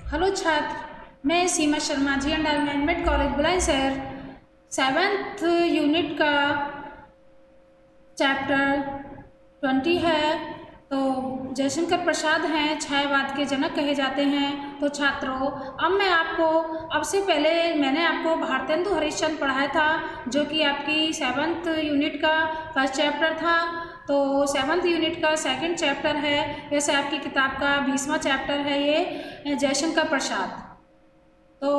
Hello छात्र, मैं Seema Sharma ji under management college Bulandshahr 7th unit का चैप्टर 20 है। तो जयशंकर प्रसाद हैं, छायावाद के जनक कहे जाते हैं। तो छात्रों, अब से पहले मैंने आपको भारतेंदु हरिश्चंद्र पढ़ाया था, जो कि आपकी 7th यूनिट का फर्स्ट चैप्टर था। तो 7th यूनिट का सेकंड चैप्टर है, वैसे आपकी किताब का 20वां चैप्टर है ये जयशंकर प्रसाद। तो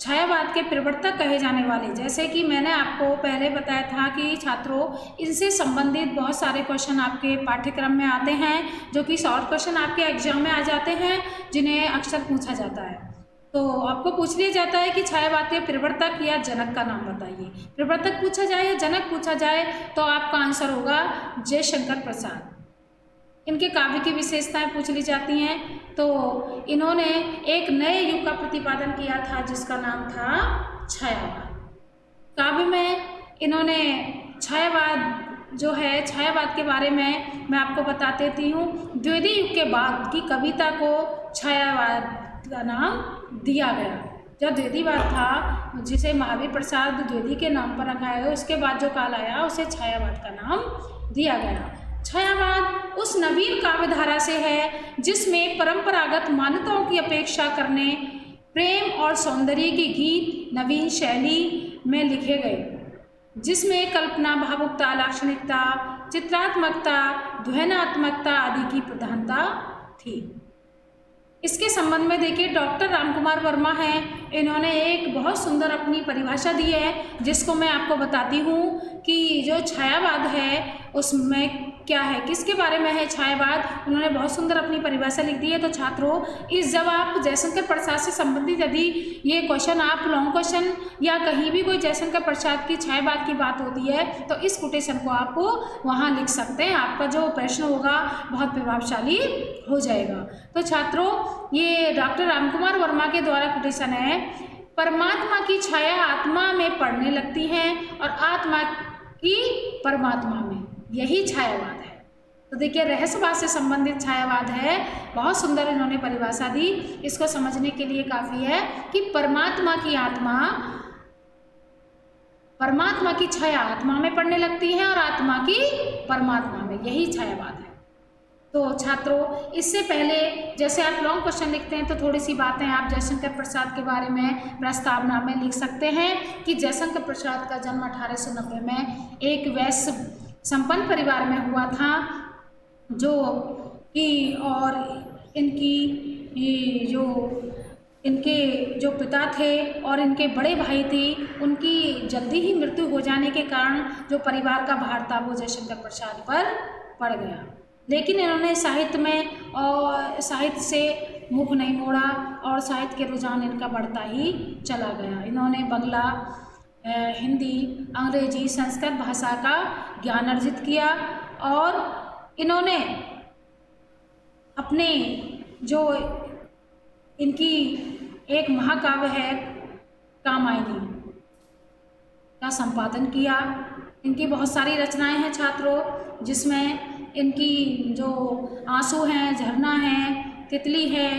छायावाद के प्रवर्तक कहे जाने वाले, जैसे कि मैंने आपको पहले बताया था कि छात्रों, इनसे संबंधित बहुत सारे क्वेश्चन आपके पाठ्यक्रम में आते हैं, जो कि शॉर्ट क्वेश्चन आपके एग्जाम में आ जाते हैं, जिन्हें अक्सर पूछा जाता है। तो आपको पूछ लिया जाता है कि छायावाद के प्रवर्तक या जनक का नाम बताइए। प्रवर्तक पूछा जाए या जनक पूछा जाए तो आपका आंसर होगा जयशंकर प्रसाद। इनके काव्य की विशेषताएं पूछ ली जाती हैं। तो इन्होंने एक नए युग का प्रतिपादन किया था, जिसका नाम था छायावाद। काव्य में इन्होंने छायावाद जो है, छायावाद के बारे में मैं आपको बता देती हूँ। द्विवेदी युग के बाद की कविता को छायावाद का नाम दिया गया। जो द्विवेदीवाद था, जिसे महावीर प्रसाद द्विवेदी के नाम पर रखा है, उसके बाद जो काल आया उसे छायावाद का नाम दिया गया। छायावाद उस नवीन काव्यधारा से है जिसमें परंपरागत मान्यताओं की अपेक्षा करने प्रेम और सौंदर्य के गीत नवीन शैली में लिखे गए, जिसमें कल्पना, भावुकता, लाक्षणिकता, चित्रात्मकता, ध्वन्यात्मकता आदि की प्रधानता थी। इसके संबंध में देखिए, डॉक्टर रामकुमार वर्मा हैं, इन्होंने एक बहुत सुंदर अपनी परिभाषा दी है, जिसको मैं आपको बताती हूँ कि जो छायावाद है उसमें क्या है, किसके बारे में है छायावाद। उन्होंने बहुत सुंदर अपनी परिभाषा लिख दी है। तो छात्रों, जब आप जयशंकर प्रसाद से संबंधित यदि ये क्वेश्चन, आप लॉन्ग क्वेश्चन या कहीं भी कोई जयशंकर प्रसाद की छायावाद की बात होती है, तो इस कोटेशन को आप वहाँ लिख सकते हैं। आपका जो प्रश्न होगा बहुत प्रभावशाली हो जाएगा। तो छात्रों, ये डॉक्टर रामकुमार वर्मा के द्वारा कोटेशन है, परमात्मा की छाया आत्मा में पड़ने लगती है और आत्मा की परमात्मा में, यही छायावाद है। तो देखिए, रहस्यवाद से संबंधित छायावाद है। बहुत सुंदर इन्होंने परिभाषा दी। इसको समझने के लिए काफ़ी है कि परमात्मा की आत्मा, परमात्मा की छाया आत्मा में पड़ने लगती है और आत्मा की परमात्मा में, यही छायावाद है। तो छात्रों, इससे पहले जैसे आप लॉन्ग क्वेश्चन लिखते हैं तो थोड़ी सी बातें आप जयशंकर प्रसाद के बारे में प्रस्तावना में लिख सकते हैं कि जयशंकर प्रसाद का जन्म 1890 में एक वैश्य संपन्न परिवार में हुआ था, जो कि और इनके जो पिता थे और इनके बड़े भाई थे, उनकी जल्दी ही मृत्यु हो जाने के कारण जो परिवार का भार था वो जयशंकर प्रसाद पर पड़ गया। लेकिन इन्होंने साहित्य में और साहित्य से मुख नहीं मोड़ा और साहित्य के रुझान इनका बढ़ता ही चला गया। इन्होंने बंगला, हिंदी, अंग्रेजी, संस्कृत भाषा का ज्ञान अर्जित किया और इन्होंने अपने जो इनकी एक महाकाव्य है कामायनी का संपादन किया। इनकी बहुत सारी रचनाएं हैं छात्रों, जिसमें इनकी जो आंसू हैं, झरना है, तितली है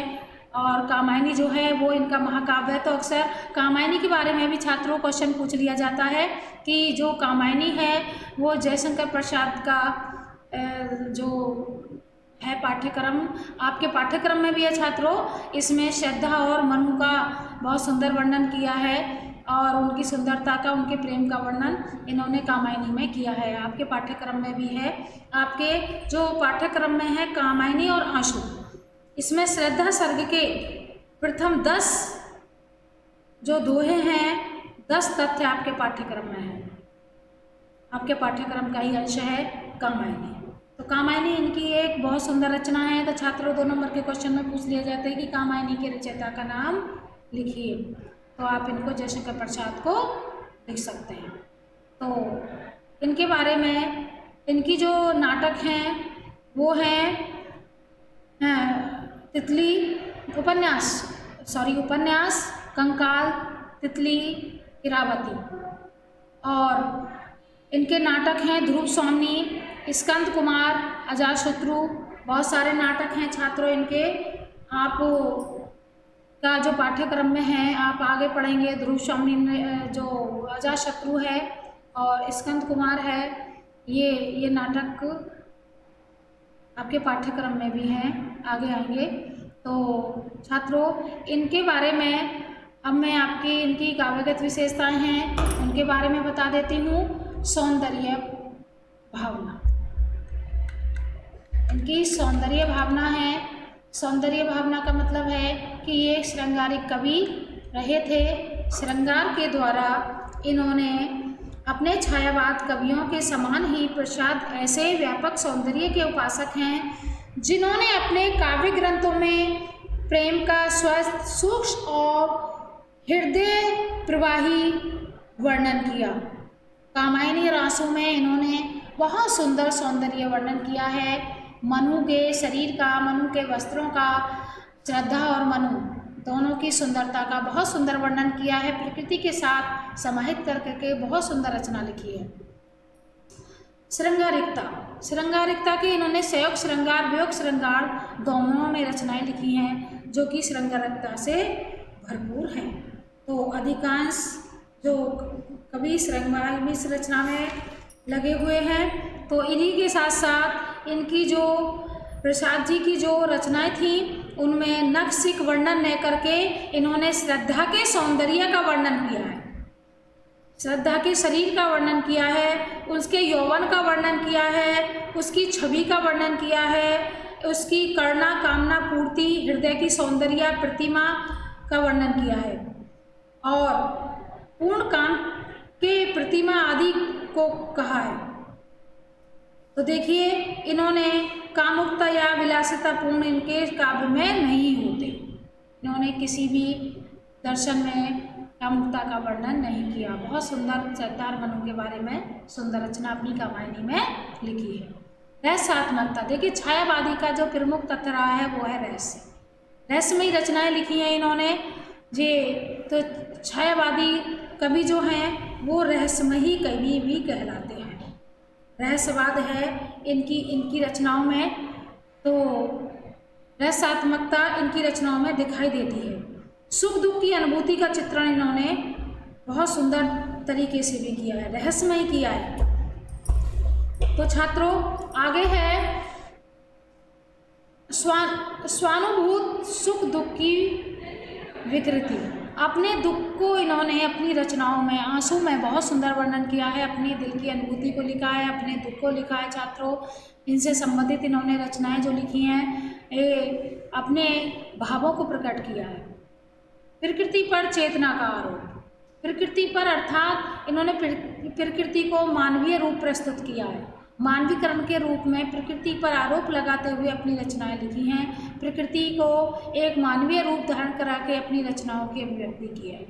और कामायनी जो है वो इनका महाकाव्य है। तो अक्सर कामायनी के बारे में भी छात्रों क्वेश्चन पूछ लिया जाता है कि जो कामायनी है वो जयशंकर प्रसाद का जो है पाठ्यक्रम, आपके पाठ्यक्रम में भी है छात्रों। इसमें श्रद्धा और मनु का बहुत सुंदर वर्णन किया है और उनकी सुंदरता का, उनके प्रेम का वर्णन इन्होंने कामायनी में किया है। आपके पाठ्यक्रम में भी है। आपके जो पाठ्यक्रम में है कामायनी और आंसू, इसमें श्रद्धा सर्ग के प्रथम 10 जो दोहे हैं, 10 तथ्य आपके पाठ्यक्रम में है। आपके पाठ्यक्रम का ही अंश है कामायनी। तो कामायनी इनकी एक बहुत सुंदर रचना है। तो छात्रों, 2 नंबर के क्वेश्चन में पूछ लिया जाता है कि कामायनी के रचयिता का नाम लिखिए, तो आप इनको जयशंकर प्रसाद को लिख सकते हैं। तो इनके बारे में, इनकी जो नाटक हैं वो हैं तितली, उपन्यास, कंकाल, तितली, इरावती। और इनके नाटक हैं ध्रुव स्वामी, स्कंद कुमार, अजातशत्रु, बहुत सारे नाटक हैं छात्रों इनके। आप का जो पाठ्यक्रम में है आप आगे पढ़ेंगे। ध्रुव स्वामी ने जो अजातशत्रु है और स्कंद कुमार है, ये नाटक आपके पाठ्यक्रम में भी हैं, आगे आएंगे। तो छात्रों, इनके बारे में अब मैं आपकी इनकी काव्यगत विशेषताएं हैं उनके बारे में बता देती हूँ। सौंदर्य भावना, इनकी सौंदर्य भावना है। सौंदर्य भावना का मतलब है कि ये श्रृंगारिक कवि रहे थे। श्रृंगार के द्वारा इन्होंने अपने छायावाद कवियों के समान ही प्रसाद ऐसे व्यापक सौंदर्य के उपासक हैं जिन्होंने अपने काव्य ग्रंथों में प्रेम का स्वस्थ, सूक्ष्म और हृदय प्रवाही वर्णन किया। कामायनी रासों में इन्होंने बहुत सुंदर सौंदर्य वर्णन किया है। मनु के शरीर का, मनु के वस्त्रों का, श्रद्धा और मनु दोनों की सुंदरता का बहुत सुंदर वर्णन किया है। प्रकृति के साथ समाहित करके बहुत सुंदर रचना लिखी है। श्रृंगारिकता, श्रृंगारिकता की इन्होंने संयोग श्रृंगार, वियोग श्रृंगार दोनों में रचनाएं लिखी हैं जो कि श्रृंगारिकता से भरपूर हैं। तो अधिकांश जो कवि श्रृंगार इस रचना में लगे हुए हैं। तो इन्हीं के साथ साथ इनकी जो प्रसाद जी की जो रचनाएं थी उनमें नखशिख वर्णन न करके इन्होंने श्रद्धा के सौंदर्य का वर्णन किया है। श्रद्धा के शरीर का वर्णन किया है, उसके यौवन का वर्णन किया है, उसकी छवि का वर्णन किया है, उसकी करना कामना पूर्ति, हृदय की सौंदर्य प्रतिमा का वर्णन किया है और पूर्ण काम के प्रतिमा आदि को कहा है। तो देखिए, इन्होंने कामुकता या विलासितापूर्ण इनके काव्य में नहीं होते। इन्होंने किसी भी दर्शन में कामुकता का वर्णन नहीं किया। बहुत सुंदर सरदार मनु के बारे में सुंदर रचना अपनी कामायनी में लिखी है। रहस्यात्मकता, देखिए छायावादी का जो प्रमुख तत्व रहा है वो है रहस्य। रहस्यमयी रचनाएं लिखी हैं इन्होंने जे। तो छायावादी कवि जो हैं वो रहस्यमयी कवि भी कहलाते हैं। रहस्यवाद है इनकी रचनाओं में। तो रहस्यात्मकता इनकी रचनाओं में दिखाई देती है। सुख दुख की अनुभूति का चित्रण इन्होंने बहुत सुंदर तरीके से भी किया है, रहस्यमय किया है। तो छात्रों, आगे है स्वानुभूत सुख दुख की विकृति। अपने दुख को इन्होंने अपनी रचनाओं में, आंसू में बहुत सुंदर वर्णन किया है। अपनी दिल की अनुभूति को लिखा है, अपने दुख को लिखा है। छात्रों, इनसे संबंधित इन्होंने रचनाएं जो लिखी हैं ये अपने भावों को प्रकट किया है। प्रकृति पर चेतना का आरोप, प्रकृति पर अर्थात इन्होंने प्रकृति को मानवीय रूप प्रस्तुत किया है। मानवीकरण के रूप में प्रकृति पर आरोप लगाते हुए अपनी रचनाएं लिखी हैं। प्रकृति को एक मानवीय रूप धारण करा के अपनी रचनाओं की अभिव्यक्ति की है।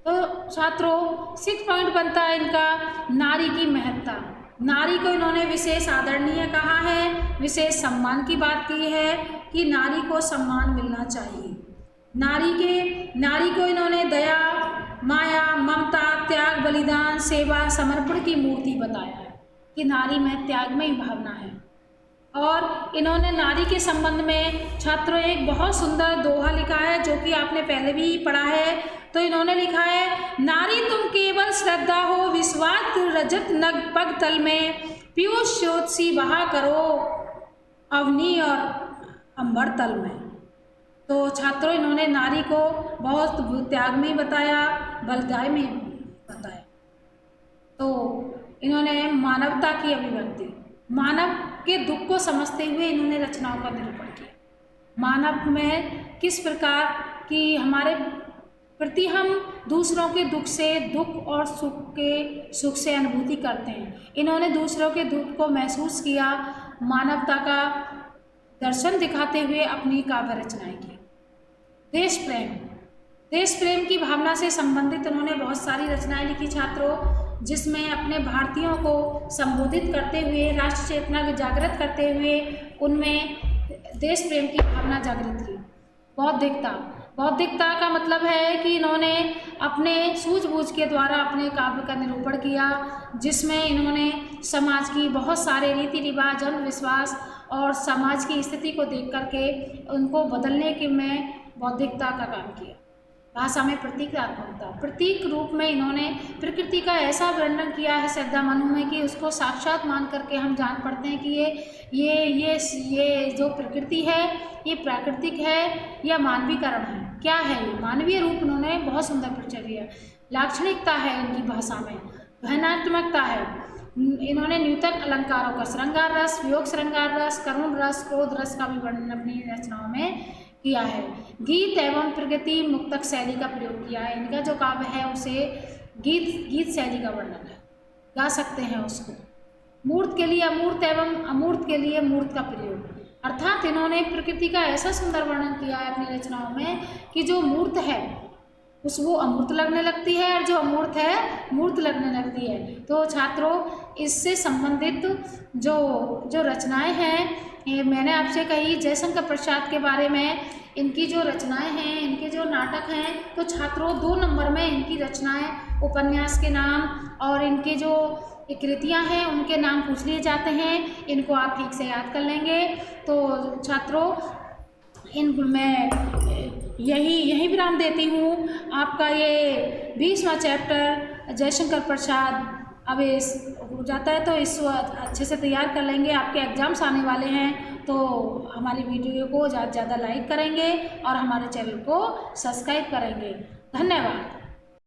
तो छात्रों, 6 पॉइंट बनता है इनका नारी की महत्ता। नारी को इन्होंने विशेष आदरणीय कहा है, विशेष सम्मान की बात की है कि नारी को सम्मान मिलना चाहिए। नारी को इन्होंने दया, माया, ममता, त्याग, बलिदान, सेवा, समर्पण की मूर्ति बताया है कि नारी में त्यागमयी भावना है। और इन्होंने नारी के संबंध में छात्रों एक बहुत सुंदर दोहा लिखा है जो कि आपने पहले भी पढ़ा है। तो इन्होंने लिखा है, नारी तुम केवल श्रद्धा हो, विश्वास रजत नग पग तल में, पीयूष स्रोत सी बहा करो अवनी और अंबर तल में। तो छात्रों, इन्होंने नारी को बहुत त्यागमयी बताया, बलिदान में बताया। तो इन्होंने मानवता की अभिव्यक्ति, मानव के दुख को समझते हुए इन्होंने रचनाओं का निरूपण किया। मानव में किस प्रकार की हमारे प्रति हम दूसरों के दुख से, दुख और सुख से अनुभूति करते हैं। इन्होंने दूसरों के दुख को महसूस किया, मानवता का दर्शन दिखाते हुए अपनी काव्य रचनाएं की। देश प्रेम की भावना से संबंधित उन्होंने बहुत सारी रचनाएं लिखी छात्रों, जिसमें अपने भारतीयों को संबोधित करते हुए, राष्ट्र चेतना को जागृत करते हुए उनमें देश प्रेम की भावना जागृत की। बौद्धिकता का मतलब है कि इन्होंने अपने सूझबूझ के द्वारा अपने काव्य का निरूपण किया, जिसमें इन्होंने समाज की बहुत सारे रीति रिवाज, अंधविश्वास और समाज की स्थिति को देख करके उनको बदलने के में बौद्धिकता का काम किया। भाषा में प्रतीकात्मकता, प्रतीक रूप में इन्होंने प्रकृति का ऐसा वर्णन किया है श्रद्धामनु में कि उसको साक्षात मान करके हम जान पड़ते हैं कि ये जो प्रकृति है ये प्राकृतिक है या मानवीकरण है। क्या है ये? मानवीय रूप इन्होंने बहुत सुंदर परिचय दिया। लाक्षणिकता है इनकी भाषा में, भावनात्मकता है। इन्होंने न्यूतन अलंकारों का, श्रृंगार रस, वियोग श्रृंगार रस, करुण रस, क्रोध रस का भी वर्णन अपनी रचनाओं में किया है। गीत एवं प्रगति मुक्तक शैली का प्रयोग किया है। इनका जो काव्य है उसे गीत शैली का वर्णन है, गा सकते हैं उसको। मूर्त के लिए अमूर्त एवं अमूर्त के लिए मूर्त का प्रयोग, अर्थात इन्होंने प्रकृति का ऐसा सुंदर वर्णन किया है अपनी रचनाओं में कि जो मूर्त है वो अमूर्त लगने लगती है और जो अमूर्त है मूर्त लगने लगती है। तो छात्रों, इससे संबंधित जो रचनाएं हैं ये मैंने आपसे कही जयशंकर प्रसाद के बारे में। इनकी जो रचनाएं हैं, इनके जो नाटक हैं, तो छात्रों 2 नंबर में इनकी रचनाएं, उपन्यास के नाम और इनके जो कृतियां हैं उनके नाम पूछ लिए जाते हैं। इनको आप ठीक से याद कर लेंगे। तो छात्रों, मैं यही विराम देती हूँ। आपका ये 20वां चैप्टर जयशंकर प्रसाद अब हो जाता है, तो इसको अच्छे से तैयार कर लेंगे। आपके एग्ज़ाम्स आने वाले हैं, तो हमारी वीडियो को ज़्यादा से ज़्यादा लाइक करेंगे और हमारे चैनल को सब्सक्राइब करेंगे। धन्यवाद।